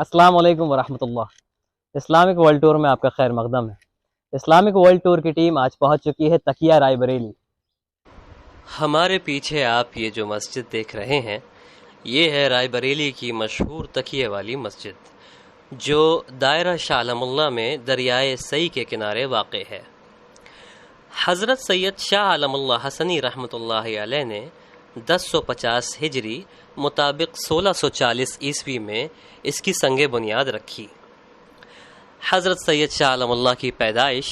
السلام علیکم ورحمۃ اللہ۔ اسلامک ورلڈ ٹور میں آپ کا خیر مقدم ہے۔ اسلامک ورلڈ ٹور کی ٹیم آج پہنچ چکی ہے تکیہ رائے بریلی۔ ہمارے پیچھے آپ یہ جو مسجد دیکھ رہے ہیں یہ ہے رائے بریلی کی مشہور تکیے والی مسجد جو دائرہ شاہ عالم اللہ میں دریائے سئی کے کنارے واقع ہے۔ حضرت سید شاہ عالم اللہ حسنی رحمۃ اللہ علیہ نے 1050 ہجری مطابق 1640 عیسوی میں اس کی سنگ بنیاد رکھی۔ حضرت سید شاہ عالم اللہ کی پیدائش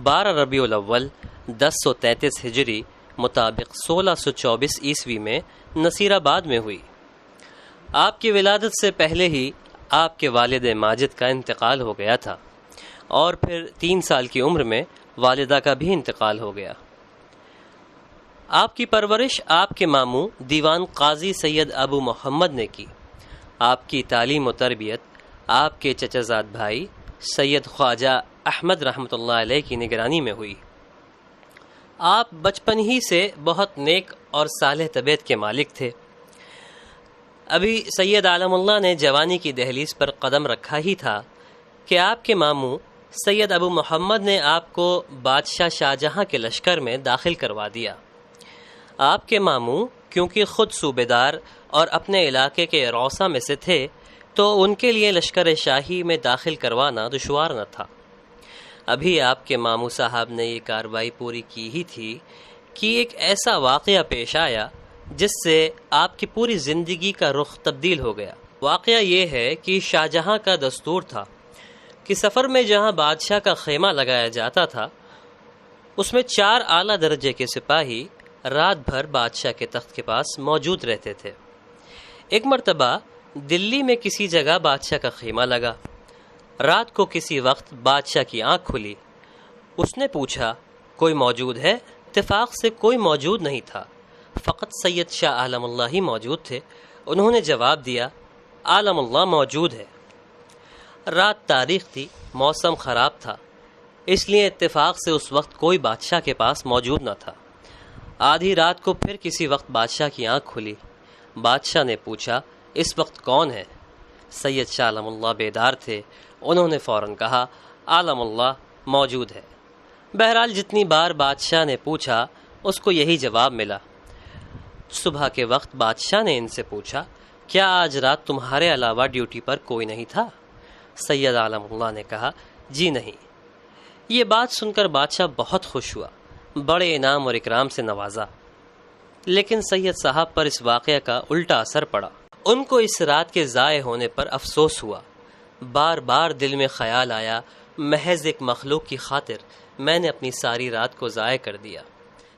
12 ربیع الاول 1033 ہجری مطابق 1624 عیسوی میں نصیر آباد میں ہوئی۔ آپ کی ولادت سے پہلے ہی آپ کے والد ماجد کا انتقال ہو گیا تھا اور پھر 3 سال کی عمر میں والدہ کا بھی انتقال ہو گیا۔ آپ کی پرورش آپ کے ماموں دیوان قاضی سید ابو محمد نے کی۔ آپ کی تعلیم و تربیت آپ کے چچا زاد بھائی سید خواجہ احمد رحمۃ اللہ علیہ کی نگرانی میں ہوئی۔ آپ بچپن ہی سے بہت نیک اور صالح طبیعت کے مالک تھے۔ ابھی سید عالم اللہ نے جوانی کی دہلیز پر قدم رکھا ہی تھا کہ آپ کے ماموں سید ابو محمد نے آپ کو بادشاہ شاہجہاں کے لشکر میں داخل کروا دیا۔ آپ کے ماموں کیونکہ خود صوبیدار اور اپنے علاقے کے روسا میں سے تھے تو ان کے لیے لشکر شاہی میں داخل کروانا دشوار نہ تھا۔ ابھی آپ کے ماموں صاحب نے یہ کارروائی پوری کی ہی تھی کہ ایک ایسا واقعہ پیش آیا جس سے آپ کی پوری زندگی کا رخ تبدیل ہو گیا۔ واقعہ یہ ہے کہ شاہجہاں کا دستور تھا کہ سفر میں جہاں بادشاہ کا خیمہ لگایا جاتا تھا اس میں 4 اعلیٰ درجے کے سپاہی رات بھر بادشاہ کے تخت کے پاس موجود رہتے تھے۔ ایک مرتبہ دلی میں کسی جگہ بادشاہ کا خیمہ لگا۔ رات کو کسی وقت بادشاہ کی آنکھ کھلی۔ اس نے پوچھا کوئی موجود ہے؟ اتفاق سے کوئی موجود نہیں تھا، فقط سید شاہ عالم اللہ ہی موجود تھے۔ انہوں نے جواب دیا عالم اللہ موجود ہے۔ رات تاریخ تھی، موسم خراب تھا، اس لیے اتفاق سے اس وقت کوئی بادشاہ کے پاس موجود نہ تھا۔ آدھی رات کو پھر کسی وقت بادشاہ کی آنکھ کھلی۔ بادشاہ نے پوچھا اس وقت کون ہے؟ سید شاہ عالم اللہ بیدار تھے۔ انہوں نے فوراً کہا عالم اللہ موجود ہے۔ بہرحال جتنی بار بادشاہ نے پوچھا اس کو یہی جواب ملا۔ صبح کے وقت بادشاہ نے ان سے پوچھا کیا آج رات تمہارے علاوہ ڈیوٹی پر کوئی نہیں تھا؟ سید عالم اللہ نے کہا جی نہیں۔ یہ بات سن کر بادشاہ بہت خوش ہوا، بڑے انعام اور اکرام سے نوازا، لیکن سید صاحب پر اس واقعہ کا الٹا اثر پڑا۔ ان کو اس رات کے ضائع ہونے پر افسوس ہوا۔ بار بار دل میں خیال آیا محض ایک مخلوق کی خاطر میں نے اپنی ساری رات کو ضائع کر دیا۔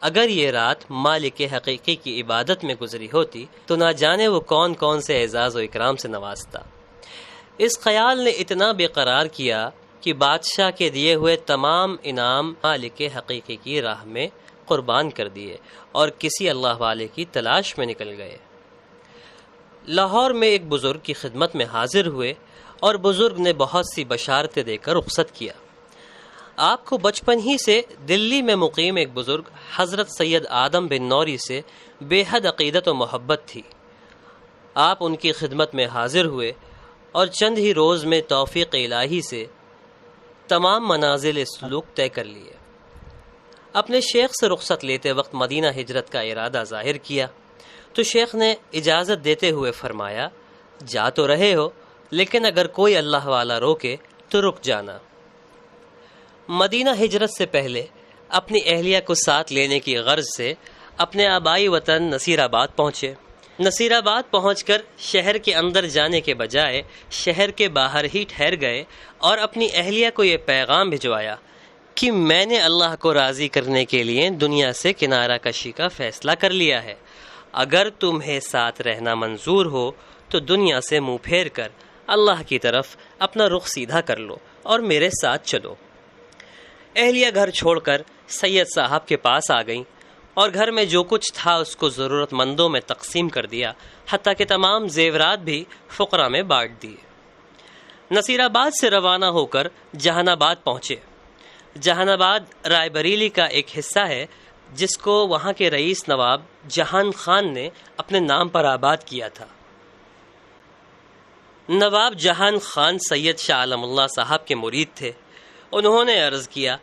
اگر یہ رات مالک حقیقی کی عبادت میں گزری ہوتی تو نہ جانے وہ کون کون سے اعزاز و اکرام سے نوازتا۔ اس خیال نے اتنا بے قرار کیا کہ بادشاہ کے دیے ہوئے تمام انعام مالک حقیقی کی راہ میں قربان کر دیے اور کسی اللہ والے کی تلاش میں نکل گئے۔ لاہور میں ایک بزرگ کی خدمت میں حاضر ہوئے اور بزرگ نے بہت سی بشارتیں دے کر رخصت کیا۔ آپ کو بچپن ہی سے دلی میں مقیم ایک بزرگ حضرت سید آدم بن نوری سے بے حد عقیدت و محبت تھی۔ آپ ان کی خدمت میں حاضر ہوئے اور چند ہی روز میں توفیق الہی سے تمام منازل سلوک طے کر لیے۔ اپنے شیخ سے رخصت لیتے وقت مدینہ ہجرت کا ارادہ ظاہر کیا تو شیخ نے اجازت دیتے ہوئے فرمایا جا تو رہے ہو لیکن اگر کوئی اللہ والا روکے تو رک جانا۔ مدینہ ہجرت سے پہلے اپنی اہلیہ کو ساتھ لینے کی غرض سے اپنے آبائی وطن نصیر آباد پہنچے۔ نصیر آباد پہنچ کر شہر کے اندر جانے کے بجائے شہر کے باہر ہی ٹھہر گئے اور اپنی اہلیہ کو یہ پیغام بھجوایا کہ میں نے اللہ کو راضی کرنے کے لیے دنیا سے کنارہ کشی کا فیصلہ کر لیا ہے۔ اگر تمہیں ساتھ رہنا منظور ہو تو دنیا سے منہ پھیر کر اللہ کی طرف اپنا رخ سیدھا کر لو اور میرے ساتھ چلو۔ اہلیہ گھر چھوڑ کر سید صاحب کے پاس آ گئیں اور گھر میں جو کچھ تھا اس کو ضرورت مندوں میں تقسیم کر دیا، حتیٰ کہ تمام زیورات بھی فقراء میں بانٹ دیے۔ نصیر آباد سے روانہ ہو کر جہان آباد پہنچے۔ جہان آباد رائے بریلی کا ایک حصہ ہے جس کو وہاں کے رئیس نواب جہان خان نے اپنے نام پر آباد کیا تھا۔ نواب جہان خان سید شاہ عالم اللہ صاحب کے مرید تھے۔ انہوں نے عرض کیا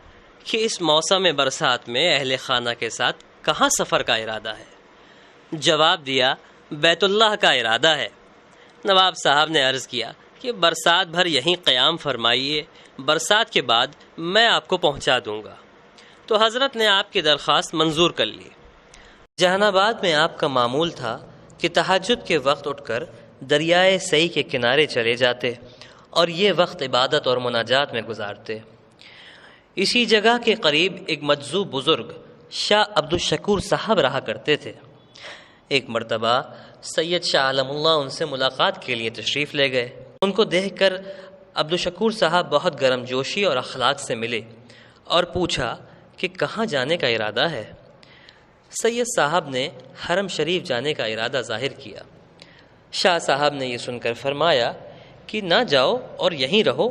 کہ اس موسم برسات میں اہل خانہ کے ساتھ کہاں سفر کا ارادہ ہے؟ جواب دیا، بیت اللہ کا ارادہ ہے۔ نواب صاحب نے عرض کیا کہ برسات بھر یہیں قیام فرمائیے، برسات کے بعد میں آپ کو پہنچا دوں گا۔ تو حضرت نے آپ کی درخواست منظور کر لی۔ جہان آباد میں آپ کا معمول تھا کہ تہجد کے وقت اٹھ کر دریائے سئی کے کنارے چلے جاتے اور یہ وقت عبادت اور مناجات میں گزارتے۔ اسی جگہ کے قریب ایک مجذوب بزرگ شاہ عبدالشکور صاحب رہا کرتے تھے۔ ایک مرتبہ سید شاہ عالم اللہ ان سے ملاقات کے لیے تشریف لے گئے۔ ان کو دیکھ کر عبدالشکور صاحب بہت گرم جوشی اور اخلاق سے ملے اور پوچھا کہ کہاں جانے کا ارادہ ہے؟ سید صاحب نے حرم شریف جانے کا ارادہ ظاہر کیا۔ شاہ صاحب نے یہ سن کر فرمایا کہ نہ جاؤ اور یہیں رہو۔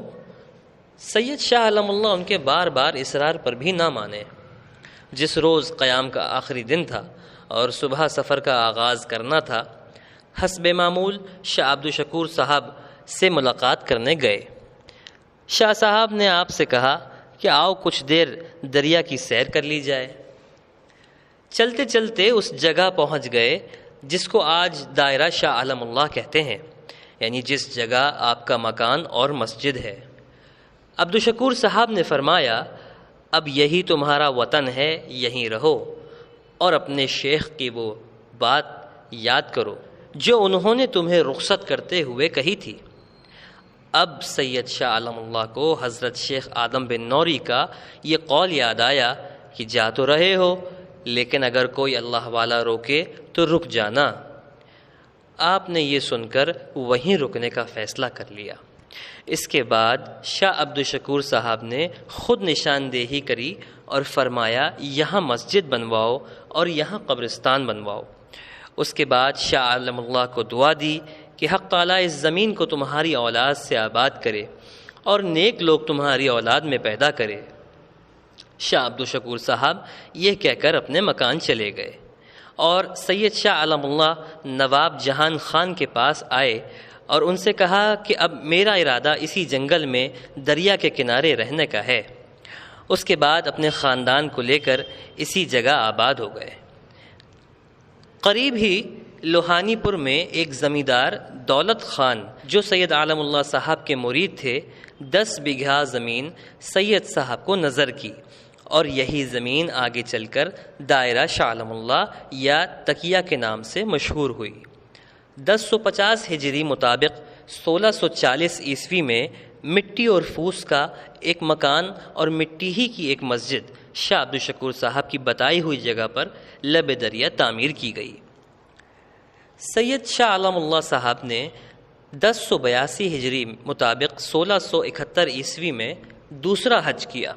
سید شاہ عالم اللہ ان کے بار بار اصرار پر بھی نہ مانے۔ جس روز قیام کا آخری دن تھا اور صبح سفر کا آغاز کرنا تھا، حسب معمول شاہ عبدالشکور صاحب سے ملاقات کرنے گئے۔ شاہ صاحب نے آپ سے کہا کہ آؤ کچھ دیر دریا کی سیر کر لی جائے۔ چلتے چلتے اس جگہ پہنچ گئے جس کو آج دائرہ شاہ عالم اللہ کہتے ہیں، یعنی جس جگہ آپ کا مکان اور مسجد ہے۔ عبدالشکور صاحب نے فرمایا، اب یہی تمہارا وطن ہے، یہیں رہو اور اپنے شیخ کی وہ بات یاد کرو جو انہوں نے تمہیں رخصت کرتے ہوئے کہی تھی۔ اب سید شاہ عالم اللہ کو حضرت شیخ آدم بن نوری کا یہ قول یاد آیا کہ جا تو رہے ہو لیکن اگر کوئی اللہ والا روکے تو رک جانا۔ آپ نے یہ سن کر وہیں رکنے کا فیصلہ کر لیا۔ اس کے بعد شاہ عبدالشکور صاحب نے خود نشاندہی کری اور فرمایا یہاں مسجد بنواؤ اور یہاں قبرستان بنواؤ۔ اس کے بعد شاہ عالم اللہ کو دعا دی کہ حق تعالیٰ اس زمین کو تمہاری اولاد سے آباد کرے اور نیک لوگ تمہاری اولاد میں پیدا کرے۔ شاہ عبدالشکور صاحب یہ کہہ کر اپنے مکان چلے گئے اور سید شاہ عالم اللہ نواب جہان خان کے پاس آئے اور ان سے کہا کہ اب میرا ارادہ اسی جنگل میں دریا کے کنارے رہنے کا ہے۔ اس کے بعد اپنے خاندان کو لے کر اسی جگہ آباد ہو گئے۔ قریب ہی لوہانی پور میں ایک زمیندار دولت خان جو سید عالم اللہ صاحب کے مرید تھے، 10 بیگھہ زمین سید صاحب کو نظر کی اور یہی زمین آگے چل کر دائرہ شاہ عالم اللہ یا تکیہ کے نام سے مشہور ہوئی۔ 1050 ہجری مطابق 1640 عیسوی میں مٹی اور پھوس کا ایک مکان اور مٹی ہی کی ایک مسجد شاہ عبدالشکور صاحب کی بتائی ہوئی جگہ پر لب دریا تعمیر کی گئی۔ سید شاہ عالم اللہ صاحب نے 1082 ہجری مطابق 1671 عیسوی میں دوسرا حج کیا۔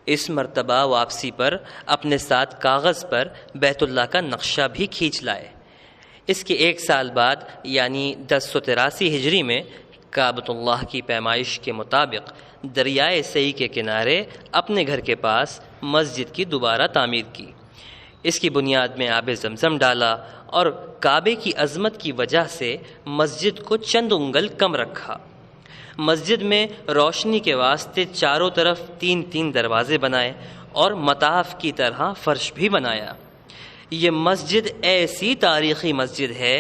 اس مرتبہ واپسی پر اپنے ساتھ کاغذ پر بیت اللہ کا نقشہ بھی کھینچ لائے۔ اس کے 1 سال بعد یعنی 1083 ہجری میں کعبۃ اللہ کی پیمائش کے مطابق دریائے سئی کے کنارے اپنے گھر کے پاس مسجد کی دوبارہ تعمیر کی۔ اس کی بنیاد میں آب زمزم ڈالا اور کعبے کی عظمت کی وجہ سے مسجد کو چند انگل کم رکھا۔ مسجد میں روشنی کے واسطے چاروں طرف 3 دروازے بنائے اور مطاف کی طرح فرش بھی بنایا۔ یہ مسجد ایسی تاریخی مسجد ہے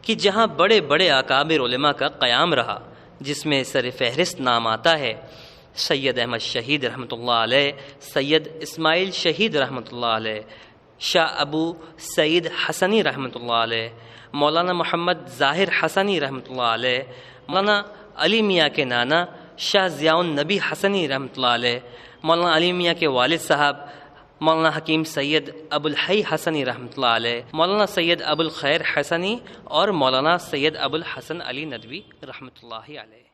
کہ جہاں بڑے بڑے اکابر علماء کا قیام رہا، جس میں سر فہرست نام آتا ہے سید احمد شہید رحمۃ اللہ علیہ، سید اسماعیل شہید رحمۃ اللہ علیہ، شاہ ابو سعید حسنی رحمۃ اللہ علیہ، مولانا محمد ظاہر حسنی رحمۃ اللہ علیہ، مولانا علی میاں کے نانا شاہ ضیاء النبی حسنی رحمۃ اللہ علیہ، مولانا علی میاں کے والد صاحب مولانا حکیم سید ابو الحی حسنی رحمۃ اللہ علیہ، مولانا سید ابو الخیر حسنی اور مولانا سید ابو الحسن علی ندوی رحمۃ اللہ علیہ۔